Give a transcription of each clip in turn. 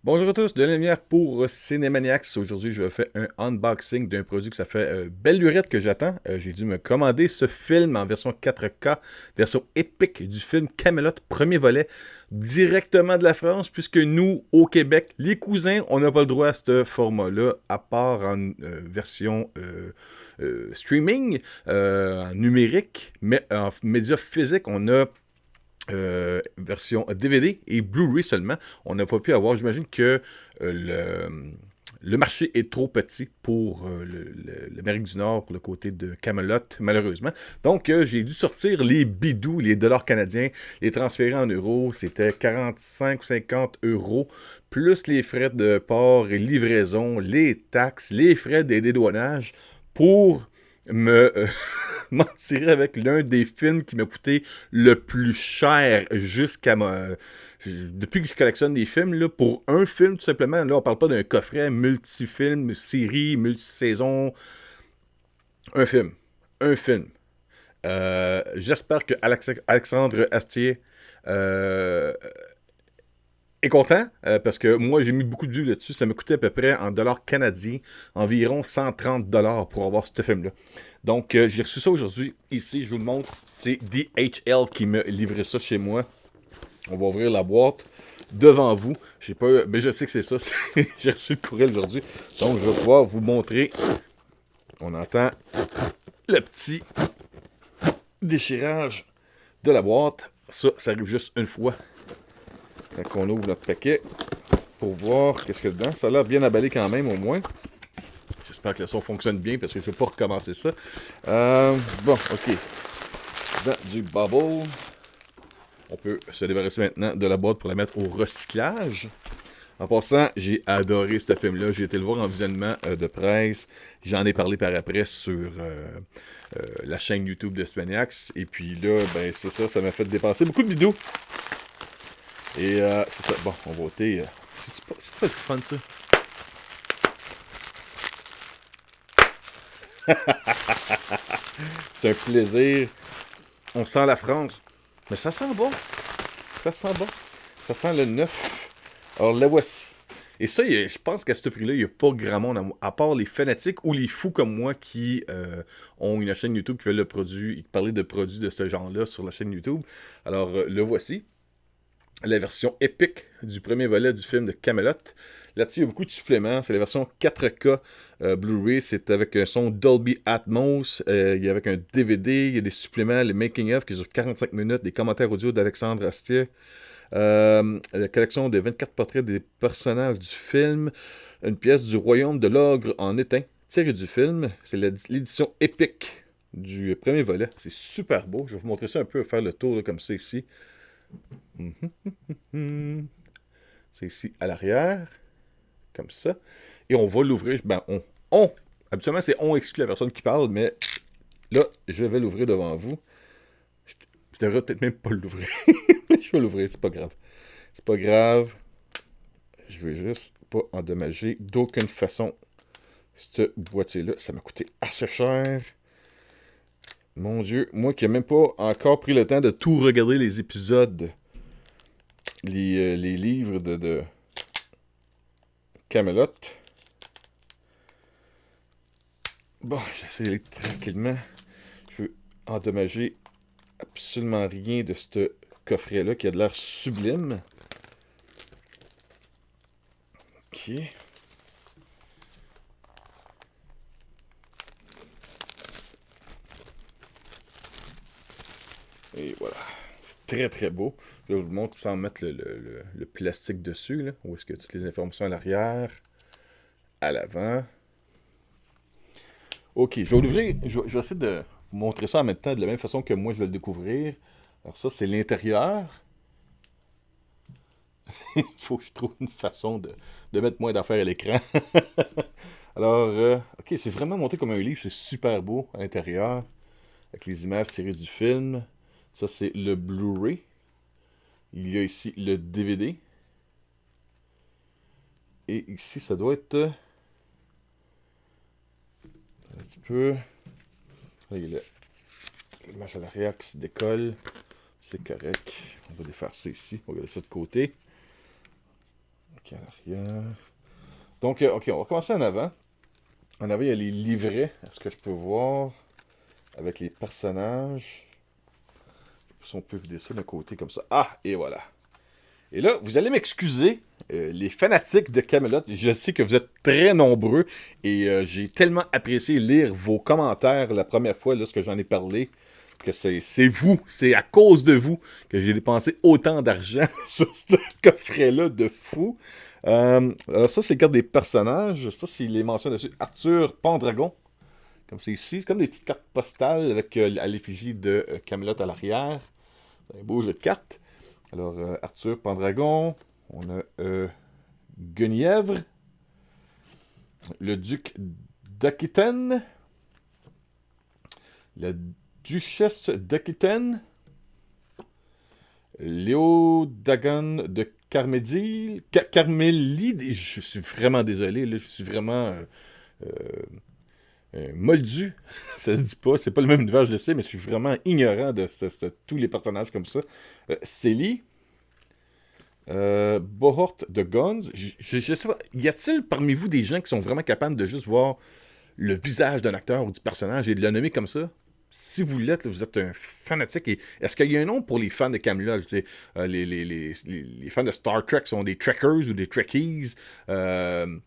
Bonjour à tous, de la lumière pour Cinémaniacs. Aujourd'hui, je vais faire un unboxing d'un produit que ça fait belle lurette que j'attends. J'ai dû me commander ce film en version 4K, version épique du film Camelot, premier volet, directement de la France, puisque nous, au Québec, les cousins, on n'a pas le droit à ce format-là, à part en version streaming, en numérique, mais en média physique, on a version DVD et Blu-ray seulement. On n'a pas pu avoir, j'imagine que le marché est trop petit pour l'Amérique du Nord, pour le côté de Camelot, malheureusement. Donc, j'ai dû sortir les bidous, les dollars canadiens, les transférer en euros. C'était 45 ou 50 euros, plus les frais de port et livraison, les taxes, les frais des dédouanages pour me m'en tirer avec l'un des films qui m'a coûté le plus cher jusqu'à ma... Depuis que je collectionne des films, là, pour un film, tout simplement, là, on parle pas d'un coffret multifilm, série, multisaison. Un film. Un film. J'espère que Alexandre Astier euh, est content, parce que moi, j'ai mis beaucoup de vues là-dessus. Ça m'a coûté à peu près, en dollars canadiens, environ 130 dollars pour avoir ce film-là. Donc, j'ai reçu ça aujourd'hui. Ici, je vous le montre. C'est DHL qui m'a livré ça chez moi. On va ouvrir la boîte devant vous. J'ai pas, mais je sais que c'est ça. J'ai reçu le courriel aujourd'hui. Donc, je vais pouvoir vous montrer. On entend le petit déchirage de la boîte. Ça arrive juste une fois quand on ouvre notre paquet pour voir qu'est-ce qu'il y a dedans. Ça a l'air bien emballé quand même, au moins. J'espère que le son fonctionne bien parce que je ne vais pas recommencer ça. Bon, ok. Dans du bubble. On peut se débarrasser maintenant de la boîte pour la mettre au recyclage. En passant, j'ai adoré ce film-là. J'ai été le voir en visionnement de presse. J'en ai parlé par après sur la chaîne YouTube de Spaniacs. Et puis là, ben c'est ça, ça m'a fait dépenser beaucoup de vidéos. Et c'est ça. Bon, on va ôter. C'est pas le fun, ça. C'est un plaisir. On sent la France. Mais ça sent bon. Ça sent bon. Ça sent le neuf. Alors, la voici. Et ça, je pense qu'à ce prix-là, il n'y a pas grand monde, à part les fanatiques ou les fous comme moi qui ont une chaîne YouTube qui veulent le produit, parler de produits de ce genre-là sur la chaîne YouTube. Alors, le voici. La version épique du premier volet du film de Camelot. Là-dessus, il y a beaucoup de suppléments. C'est la version 4K Blu-ray. C'est avec un son Dolby Atmos. Il y a avec un DVD. Il y a des suppléments, les making-of qui durent 45 minutes, des commentaires audio d'Alexandre Astier. La collection de 24 portraits des personnages du film. Une pièce du royaume de l'ogre en étain, tirée du film. C'est l'édition épique du premier volet. C'est super beau. Je vais vous montrer ça un peu, faire le tour là, comme ça ici. C'est ici à l'arrière, comme ça. Et on va l'ouvrir. Ben, on. Habituellement, c'est on exclut la personne qui parle, mais là, je vais l'ouvrir devant vous. Je devrais peut-être même pas l'ouvrir. Je vais l'ouvrir, c'est pas grave. C'est pas grave. Je veux juste pas endommager d'aucune façon ce boîtier-là. Ça m'a coûté assez cher. Mon Dieu, moi qui n'ai même pas encore pris le temps de tout regarder les épisodes, les livres de Camelot. Bon, j'essaie d'aller tranquillement. Je veux endommager absolument rien de ce coffret-là qui a de l'air sublime. Ok. Et voilà. C'est très très beau. Je vous le montre sans mettre le plastique dessus. Là, où est-ce que toutes les informations à l'arrière, à l'avant. Ok, je vais l'ouvrir. Je vais essayer de vous montrer ça en même temps de la même façon que moi je vais le découvrir. Alors ça, c'est l'intérieur. Il faut que je trouve une façon de mettre moins d'affaires à l'écran. Alors, ok, c'est vraiment monté comme un livre. C'est super beau à l'intérieur. Avec les images tirées du film. Ça, c'est le Blu-ray. Il y a ici le DVD. Et ici, ça doit être un petit peu... Là, il y a l'image à l'arrière qui se décolle. C'est correct. On va défaire ça ici. On va garder ça de côté. Ok. Ok, à l'arrière. Donc, ok, on va commencer en avant. En avant, il y a les livrets, à ce que je peux voir, avec les personnages. Si on peut vider ça d'un côté comme ça. Ah, et voilà. Et là, vous allez m'excuser, les fanatiques de Camelot. Je sais que vous êtes très nombreux et j'ai tellement apprécié lire vos commentaires la première fois lorsque j'en ai parlé. Que c'est vous, c'est à cause de vous que j'ai dépensé autant d'argent sur ce coffret-là de fou. Alors ça, c'est le cadre des personnages. Je sais pas s'il les mentionne dessus. Arthur Pendragon, comme c'est ici. C'est comme des petites cartes postales avec à l'effigie de Camelot à l'arrière. C'est un beau jeu de cartes. Alors, Arthur Pendragon. On a Guenièvre. Le duc d'Aquitaine. La duchesse d'Aquitaine. Léo Dagon de Carmélide. Je suis vraiment désolé, là, je suis vraiment moldu. Ça se dit pas, c'est pas le même univers, je le sais, mais je suis vraiment ignorant de tous les personnages comme ça. Célie. Bohort de Guns. Je sais pas, y a-t-il parmi vous des gens qui sont vraiment capables de juste voir le visage d'un acteur ou du personnage et de le nommer comme ça? Si vous l'êtes, là, vous êtes un fanatique. Et est-ce qu'il y a un nom pour les fans de Camelot? Je sais, les fans de Star Trek sont des Trekkers ou des Trekkies. Je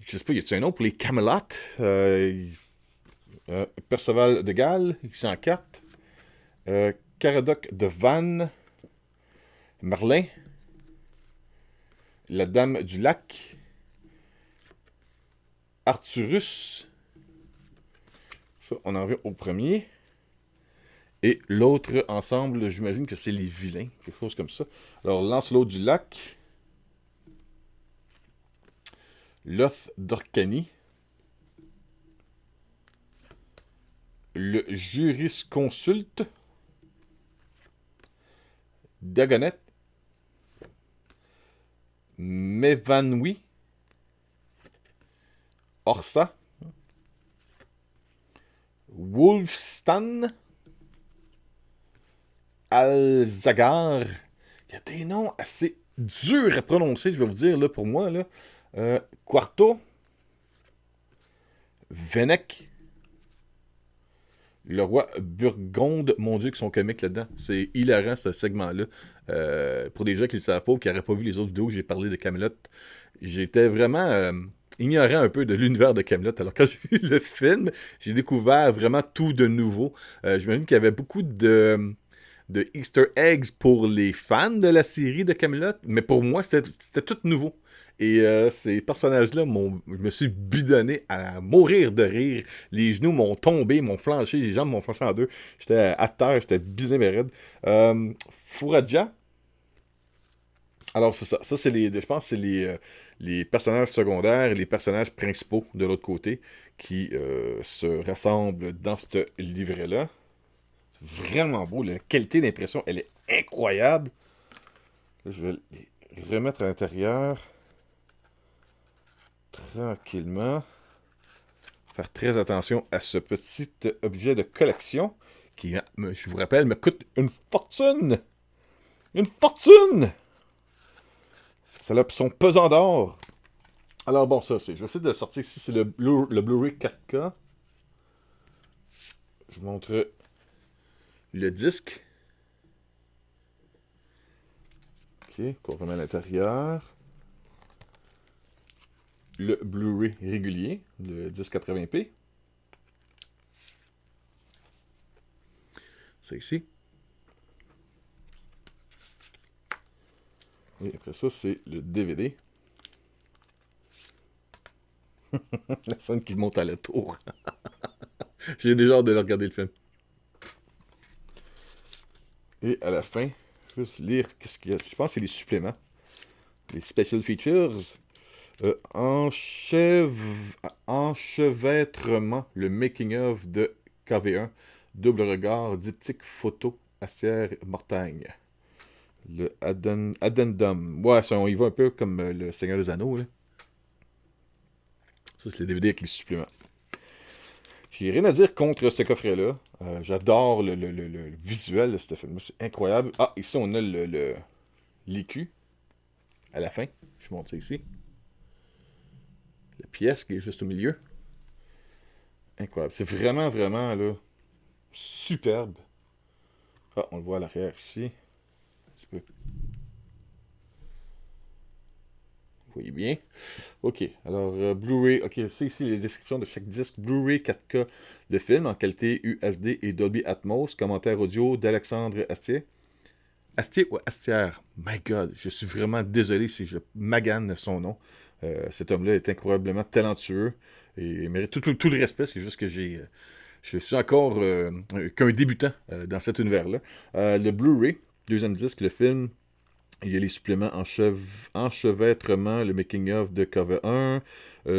sais pas, y a-t-il un nom pour les Camelot? Perceval de Galles, X104. Caradoc de Vannes. Merlin. La Dame du Lac. Arthurus. Ça, on en revient au premier. Et l'autre ensemble, j'imagine que c'est les vilains, quelque chose comme ça. Alors, Lancelot du Lac. Loth d'Orcanie. Le jurisconsulte. Dagonet. M'évanouit. Orsa. Wolfstan. Alzagar. Il y a des noms assez durs à prononcer, je vais vous dire, là, pour moi. Là. Quarto. Venec. Le roi Burgonde. Mon Dieu, qu'ils sont comiques là-dedans. C'est hilarant, ce segment-là. Pour des gens qui ne le savent pas ou qui n'auraient pas vu les autres vidéos que j'ai parlé de Camelot, j'étais vraiment ignorant un peu de l'univers de Camelot. Alors, quand j'ai vu le film, j'ai découvert vraiment tout de nouveau. J'imagine qu'il y avait beaucoup de Easter eggs pour les fans de la série de Camelot, mais pour moi, c'était tout nouveau. Et ces personnages-là, je me suis bidonné à mourir de rire. Les genoux m'ont tombé, m'ont flanché, les jambes m'ont flanché en deux. J'étais à terre, j'étais bidonné mais raide. Fouradja. Alors, c'est ça. Ça, c'est je pense que c'est les personnages secondaires et les personnages principaux de l'autre côté qui se rassemblent dans ce livret-là. Vraiment beau. La qualité d'impression, elle est incroyable. Là, je vais les remettre à l'intérieur. Tranquillement. Faire très attention à ce petit objet de collection qui, je vous rappelle, me coûte une fortune. Une fortune! Ça a son pesant d'or. Alors bon, ça, je vais essayer de sortir ici. C'est le Blu-ray 4K. Je vous montre le disque. Ok, qu'on remet à l'intérieur. Le Blu-ray régulier, le 1080p. C'est ici. Et après ça, c'est le DVD. La scène qui monte à la tour. J'ai déjà hâte de le regarder le film. Et à la fin, juste lire qu'est-ce qu'il y a. Je pense que c'est les suppléments. Les special features. Enchevêtrement, le making-of de KV1. Double regard, diptyque photo, Astière Mortagne. Le Addendum. Ouais, ça, on y va un peu comme le Seigneur des Anneaux. Là. Ça, c'est les DVD avec les suppléments. J'ai rien à dire contre ce coffret-là. J'adore le visuel de ce film-là. C'est incroyable. Ah, ici, on a l'écu. à la fin. Je montre ça ici. La pièce qui est juste au milieu. Incroyable. C'est vraiment, vraiment, là, superbe. Ah, on le voit à l'arrière ici. Un petit peu. Vous voyez bien. OK. Alors, Blu-ray. OK, c'est ici les descriptions de chaque disque. Blu-ray 4K, le film en qualité UHD et Dolby Atmos. Commentaire audio d'Alexandre Astier. Astier ou Astière? My God, je suis vraiment désolé si je magane son nom. Cet homme-là est incroyablement talentueux et il mérite tout le respect. C'est juste que je suis encore qu'un débutant dans cet univers-là. Le Blu-ray, deuxième disque, le film. Il y a les suppléments enchevêtrement, le making-of de cover 1,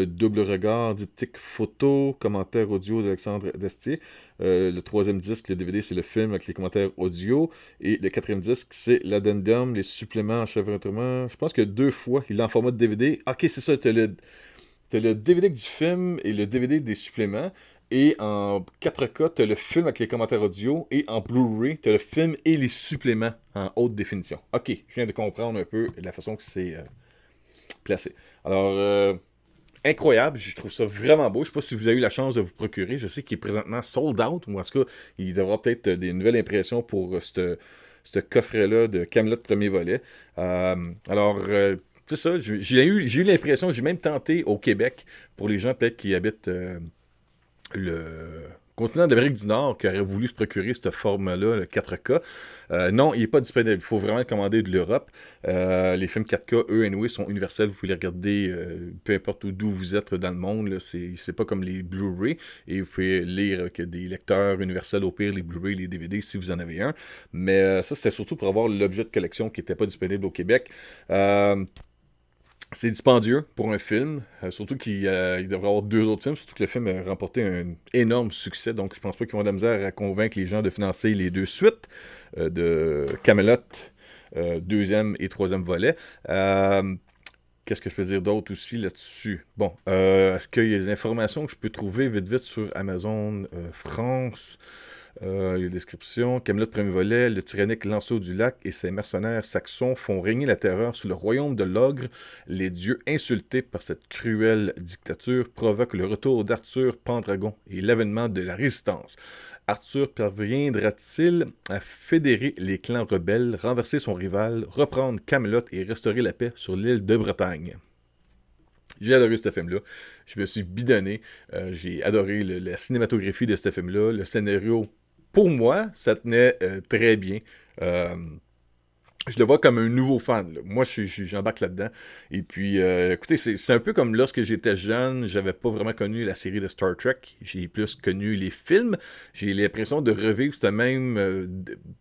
double regard, diptyque photo, commentaire audio d'Alexandre Destier. Le troisième disque, le DVD, c'est le film avec les commentaires audio. Et le quatrième disque, c'est l'addendum, les suppléments enchevêtrement. Je pense que 2 fois, il est en format de DVD. Ok, c'est ça, t'as le DVD du film et le DVD des suppléments. Et en 4K, tu as le film avec les commentaires audio. Et en Blu-ray, tu as le film et les suppléments en haute définition. Ok, je viens de comprendre un peu la façon que c'est placé. Alors, incroyable, je trouve ça vraiment beau. Je ne sais pas si vous avez eu la chance de vous procurer. Je sais qu'il est présentement sold out, ou en tout cas, il devra peut-être des nouvelles impressions pour ce coffret-là de Kaamelott premier volet. C'est ça, j'ai eu l'impression, j'ai même tenté au Québec, pour les gens peut-être qui habitent le continent d'Amérique du Nord, qui aurait voulu se procurer cette forme-là, le 4K. Non, il n'est pas disponible. Il faut vraiment le commander de l'Europe. Les films 4K, eux, anyway, sont universels. Vous pouvez les regarder peu importe d'où vous êtes dans le monde. Là. C'est pas comme les Blu-ray. Et vous pouvez lire que des lecteurs universels, au pire, les Blu-ray, les DVD, si vous en avez un. Mais ça, c'était surtout pour avoir l'objet de collection qui n'était pas disponible au Québec. C'est dispendieux pour un film, surtout qu'il devrait y avoir 2 autres films, surtout que le film a remporté un énorme succès, donc je pense pas qu'ils vont de la misère à convaincre les gens de financer les 2 suites de Kaamelott, deuxième et troisième volet. Qu'est-ce que je peux dire d'autre aussi là-dessus? Bon, est-ce qu'il y a des informations que je peux trouver vite sur Amazon France? Il y a une description. Kaamelott premier volet, le tyrannique Lancelot du Lac et ses mercenaires saxons font régner la terreur sous le royaume de l'ogre. Les dieux insultés par cette cruelle dictature provoquent le retour d'Arthur Pendragon et l'avènement de la résistance. Arthur parviendra-t-il à fédérer les clans rebelles, renverser son rival, reprendre Kaamelott et restaurer la paix sur l'île de Bretagne? J'ai adoré ce film-là. Je me suis bidonné. J'ai adoré la cinématographie de ce film-là. Le scénario, pour moi, ça tenait très bien. Je le vois comme un nouveau fan. Là. Moi, j'embarque là-dedans. Et puis, écoutez, c'est un peu comme lorsque j'étais jeune, j'avais pas vraiment connu la série de Star Trek. J'ai plus connu les films. J'ai l'impression de revivre ce même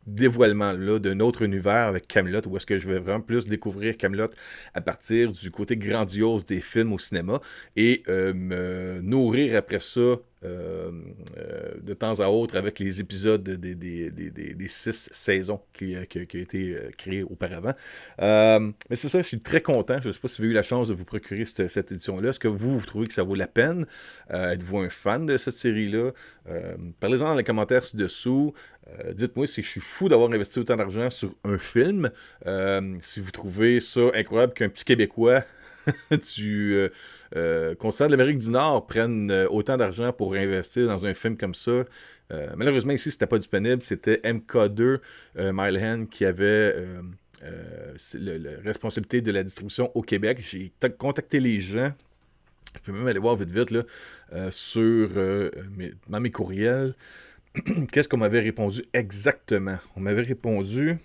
dévoilement-là d'un autre univers avec Kaamelott, où est-ce que je vais vraiment plus découvrir Kaamelott à partir du côté grandiose des films au cinéma et me nourrir après ça de temps à autre avec les épisodes des 6 saisons qui ont été créées auparavant. Mais c'est ça, je suis très content. Je ne sais pas si vous avez eu la chance de vous procurer cette édition-là. Est-ce que vous trouvez que ça vaut la peine? Êtes-vous un fan de cette série-là? Parlez-en dans les commentaires ci-dessous. Dites-moi si je suis fou d'avoir investi autant d'argent sur un film. Si vous trouvez ça incroyable qu'un petit Québécois du continent de l'Amérique du Nord prennent autant d'argent pour investir dans un film comme ça. Malheureusement, ici, c'était pas disponible. C'était MK2 Milehan qui avait la responsabilité de la distribution au Québec. J'ai contacté les gens. Je peux même aller voir vite là, dans mes courriels. Qu'est-ce qu'on m'avait répondu exactement? On m'avait répondu...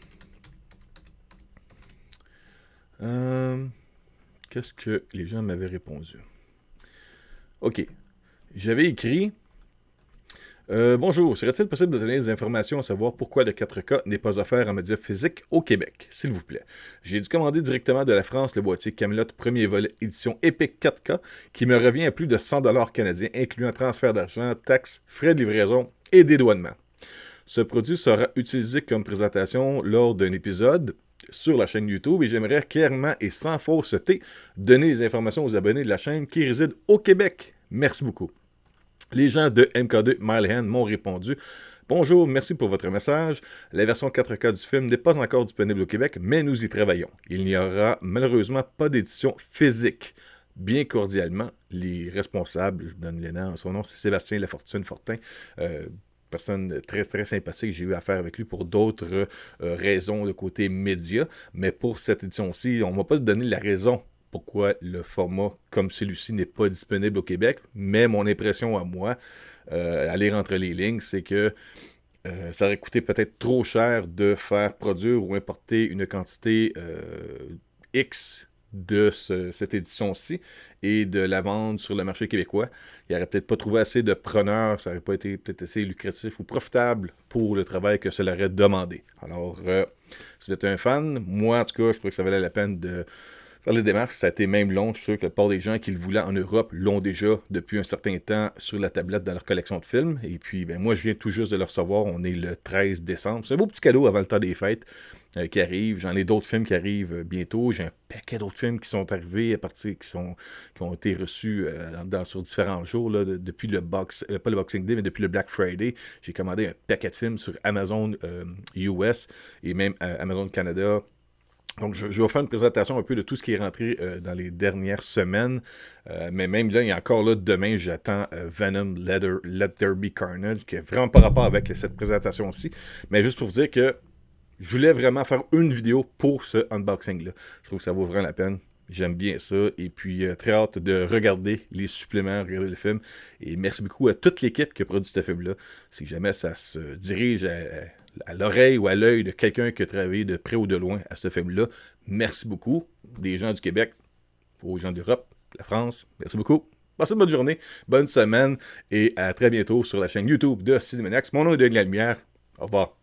Qu'est-ce que les gens m'avaient répondu? OK. J'avais écrit... bonjour, serait-il possible de donner des informations à savoir pourquoi le 4K n'est pas offert en médias physiques au Québec, s'il vous plaît? J'ai dû commander directement de la France le boîtier Kaamelott premier volet édition Epic 4K qui me revient à plus de 100$ canadiens, incluant transfert d'argent, taxes, frais de livraison et dédouanement. Ce produit sera utilisé comme présentation lors d'un épisode sur la chaîne YouTube et j'aimerais clairement et sans fausseté donner les informations aux abonnés de la chaîne qui résident au Québec. Merci beaucoup. Les gens de MK2 Milehan m'ont répondu: Bonjour, merci pour votre message. La version 4K du film n'est pas encore disponible au Québec, mais nous y travaillons. Il n'y aura malheureusement pas d'édition physique. Bien cordialement, les responsables, je vous donne les noms, son nom c'est Sébastien Lafortune-Fortin, personne très très sympathique, j'ai eu affaire avec lui pour d'autres raisons de côté média, mais pour cette édition-ci, on ne m'a pas donné la raison pourquoi le format comme celui-ci n'est pas disponible au Québec, mais mon impression à moi, à lire entre les lignes, c'est que ça aurait coûté peut-être trop cher de faire produire ou importer une quantité X de cette édition-ci et de la vendre sur le marché québécois. Il n'aurait peut-être pas trouvé assez de preneurs, ça n'aurait pas été peut-être assez lucratif ou profitable pour le travail que cela aurait demandé. Alors, si vous êtes un fan, moi en tout cas, je crois que ça valait la peine de faire les démarches. Ça a été même long. Je suis sûr que la plupart des gens qui le voulaient en Europe l'ont déjà depuis un certain temps sur la tablette dans leur collection de films. Et puis, ben, moi, je viens tout juste de le recevoir. On est le 13 décembre. C'est un beau petit cadeau avant le temps des fêtes qui arrive. J'en ai d'autres films qui arrivent bientôt. J'ai un paquet d'autres films qui sont arrivés à partir, qui ont été reçus sur différents jours là, depuis le pas le Boxing Day, mais depuis le Black Friday. J'ai commandé un paquet de films sur Amazon US et même Amazon Canada. Donc, je vais faire une présentation un peu de tout ce qui est rentré dans les dernières semaines. Mais même là, il y a encore là, demain, j'attends Venom Let There Be Carnage, qui est vraiment pas rapport avec cette présentation-ci. Mais juste pour vous dire que je voulais vraiment faire une vidéo pour ce unboxing-là. Je trouve que ça vaut vraiment la peine. J'aime bien ça. Et puis, très hâte de regarder les suppléments, regarder le film. Et merci beaucoup à toute l'équipe qui a produit ce film-là. Si jamais ça se dirige à l'oreille ou à l'œil de quelqu'un qui a travaillé de près ou de loin à ce film-là, merci beaucoup. Des gens du Québec, aux gens d'Europe, la France, merci beaucoup. Passez une bonne journée, bonne semaine et à très bientôt sur la chaîne YouTube de Cinémaniacs. Mon nom est Denis Lalumière. Au revoir.